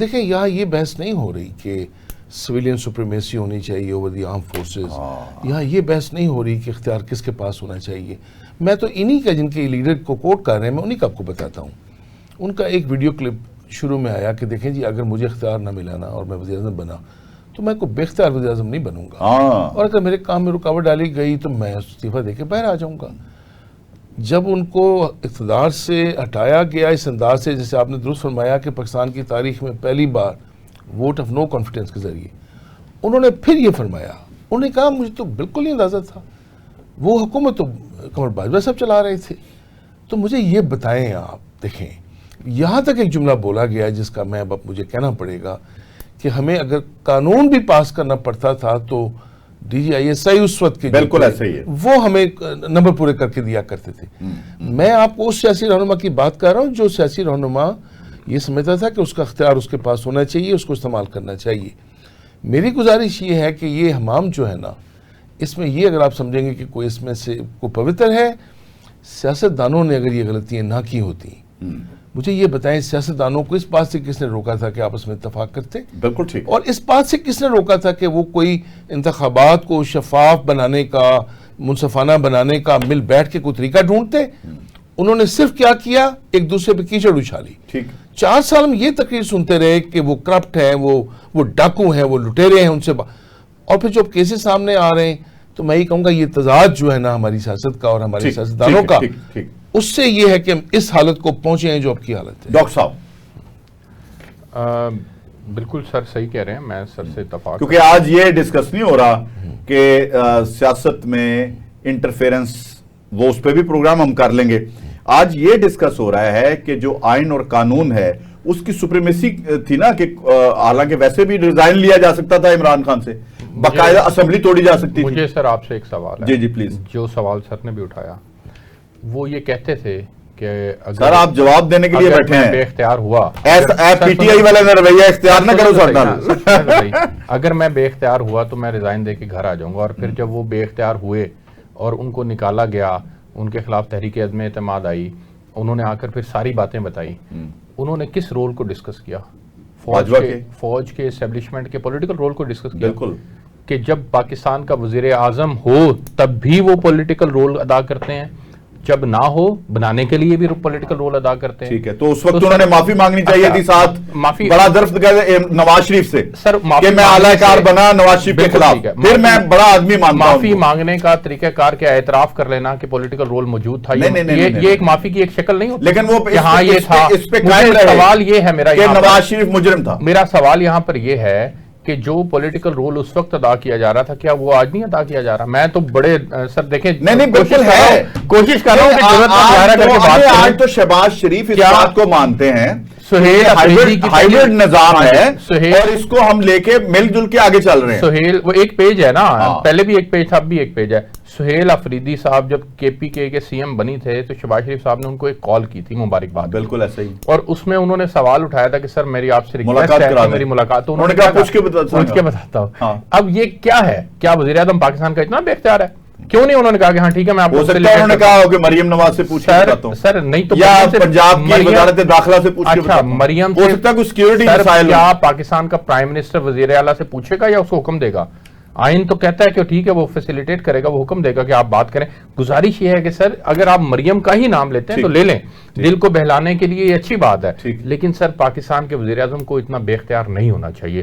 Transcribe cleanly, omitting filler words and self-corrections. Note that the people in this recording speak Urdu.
دیکھیں یہاں یہ بحث نہیں ہو رہی کہ سویلین سپریمیسی ہونی چاہیے اوور دی آرم فورسز. یہاں یہ بحث نہیں ہو رہی کہ اختیار کس کے پاس ہونا چاہیے. میں تو انہی کا جن کے لیڈر کو کوٹ کر رہے ہیں میں انہی کا آپ کو بتاتا ہوں. ان کا ایک ویڈیو کلپ شروع میں آیا کہ دیکھیں جی اگر مجھے اختیار نہ ملا نا اور میں وزیر اعظم بنا تو میں کوئی بے اختیار وزیر اعظم نہیں بنوں گا, اور اگر میرے کام میں رکاوٹ ڈالی گئی تو میں استعفیٰ دے کے باہر آ جاؤں گا. جب ان کو اقتدار سے ہٹایا گیا اس انداز سے, جیسے آپ نے درست فرمایا کہ پاکستان کی تاریخ میں پہلی بار ووٹ آف نو کانفیڈنس کے ذریعے, انہوں نے پھر یہ فرمایا, انہوں نے کہا مجھے تو بالکل نہیں اندازہ تھا, وہ حکومت تو قمر باجوہ صاحب چلا رہے تھے. تو مجھے یہ بتائیں آپ, دیکھیں یہاں تک ایک جملہ بولا گیا ہے جس کا میں اب مجھے کہنا پڑے گا کہ ہمیں اگر قانون بھی پاس کرنا پڑتا تھا تو D G I S I اس وقت کے بالکل ایسا ہی ہے, وہ ہمیں نمبر پورے کر کے دیا کرتے تھے. میں آپ کو اس سیاسی رہنما کی بات کر رہا ہوں جو سیاسی رہنما یہ سمجھتا تھا کہ اس کا اختیار اس کے پاس ہونا چاہیے, اس کو استعمال کرنا چاہیے. میری گزارش یہ ہے کہ یہ حمام جو ہے نا, اس میں یہ اگر آپ سمجھیں گے کہ کوئی اس میں سے کوئی پوتر ہے, سیاست دانوں نے اگر یہ غلطیاں نہ کی ہوتی, مجھے یہ بتائیں سیاست دانوں کو اس بات سے کس نے روکا تھا کہ آپس میں اتفاق کرتے؟ بالکل ٹھیک. اور اس بات سے کس نے روکا تھا کہ وہ کوئی انتخابات کو شفاف بنانے کا, منصفانہ بنانے کا مل بیٹھ کے کوئی طریقہ ڈھونڈتے؟ انہوں نے صرف کیا کیا, ایک دوسرے پہ کیچڑ اچھالی. 4 سال ہم یہ تقریر سنتے رہے کہ وہ کرپٹ ہیں, وہ ڈاکو ہیں, وہ لٹیرے ہیں, ان سے اور پھر جب کیسز سامنے آ رہے ہیں تو میں یہ کہوں گا یہ تضاد جو ہے نا ہماری سیاست کا اور ہمارے سیاستدانوں کا, اس سے یہ ہے کہ ہم اس حالت کو پہنچے ہیں جو اب کی حالت ہے. ڈاکٹر صاحب بالکل سر صحیح کہہ رہے ہیں, میں سر سے اتفاق, کیونکہ آج یہ ڈسکس نہیں ہو رہا کہ سیاست میں انٹرفیرنس, وہ اس پہ بھی پروگرام ہم کر لیں گے. آج یہ ڈسکس ہو رہا ہے کہ جو آئین اور قانون ہے اس کی سپریمیسی تھی نا, کہ حالانکہ ویسے بھی ریزائن لیا جا سکتا تھا عمران خان سے, باقاعدہ اسمبلی توڑی جا سکتی تھی. مجھے سر آپ سے ایک سوال ہے. جی جی پلیز. جو سوال سر نے بھی اٹھایا, وہ یہ کہتے تھے کہ سر آپ جواب دینے کے لیے بیٹھے ہیں, بے اختیار ہوا, پی ٹی آئی والے نے رویہ اختیار نہ کرو سر. اگر میں بے اختیار ہوا تو میں ریزائن دے کے گھر آ جاؤں گا, اور پھر جب وہ بے اختیار ہوئے اور ان کو نکالا گیا, ان کے خلاف تحریک عدم اعتماد آئی, انہوں نے آ کر پھر ساری باتیں بتائی, انہوں نے کس رول کو ڈسکس کیا؟ فوج کے اسٹیبلشمنٹ کے پولیٹیکل رول کو ڈسکس کیا. بالکل, کہ جب پاکستان کا وزیر اعظم ہو تب بھی وہ پولیٹیکل رول ادا کرتے ہیں, جب نہ ہو بنانے کے لیے بھی پولیٹیکل رول ادا کرتے ہیں. ٹھیک ہے, تو اس وقت انہوں نے معافی مانگنی چاہیے تھی, ساتھ بڑا درفت نواز شریف سے سر کہ میں اعلی کار بنا نواز شریف کے خلاف, پھر میں بڑا آدمی مانتا ہوں. معافی مانگنے کا طریقہ کار کیا, اعتراف کر لینا کہ پولیٹیکل رول موجود تھا, یہ ایک معافی کی ایک شکل نہیں ہوتی. لیکن وہ یہاں یہ تھا, سوال یہ ہے میرا کہ نواز شریف مجرم تھا. میرا سوال یہاں پر یہ ہے کہ جو پولیٹیکل رول اس وقت ادا کیا جا رہا تھا, کیا وہ آج نہیں ادا کیا جا رہا؟ میں تو بڑے سر دیکھیں, نہیں بالکل ہے, کوشش کر رہا ہوں کہ ضرورت پر ظاہرہ کر کے بات کریں. آج تو شہباز شریف اس بات کو مانتے ہیں سہیل ہائیبرڈ نظام ہے اور اس کو ہم لے کے مل جل کے آگے چل رہے ہیں. سہیل وہ ایک پیج ہے نا, پہلے بھی ایک پیج تھا, اب بھی ایک پیج ہے. سہیل افریدی صاحب جب کے پی کے سی ایم بنی تھے تو شہباز شریف صاحب نے ان کو ایک کال کی تھی, مبارکباد. بالکل ایسا ہی, اور اس میں انہوں نے سوال اٹھایا تھا کہ سر میری آپ سے ریکویسٹ ہے میری ملاقات, تو انہوں نے کہا پوچھ کے بتاتا ہوں. اب یہ کیا ہے, کیا وزیر اعظم پاکستان کا اتنا بے اختیار ہے؟ کیوں نہیں انہوں نے کہا کہ ہاں ٹھیک ہے میں آپ کو, انہوں نے کہا کہ مریم نواز سے پوچھ کے بتاتا ہوں سر, نہیں تو یا پنجاب کی وزارت داخلہ سے پوچھ کے بتاتا ہوں. مریم ہو سکتا ہے کوئی سیکیورٹی مسائل, کیا پاکستان کا پرائم منسٹر وزیر اعلیٰ سے پوچھے گا یا اس کو حکم دے گا؟ آئین تو کہتا ہے کہ ٹھیک ہے وہ فیسیلیٹیٹ کرے گا, وہ حکم دے گا کہ آپ بات کریں. گزارش یہ ہے کہ سر اگر آپ مریم کا ہی نام لیتے ہیں تو لے لیں, دل کو بہلانے کے لیے یہ اچھی بات ہے, لیکن سر پاکستان کے وزیر اعظم کو اتنا بے اختیار نہیں ہونا چاہیے.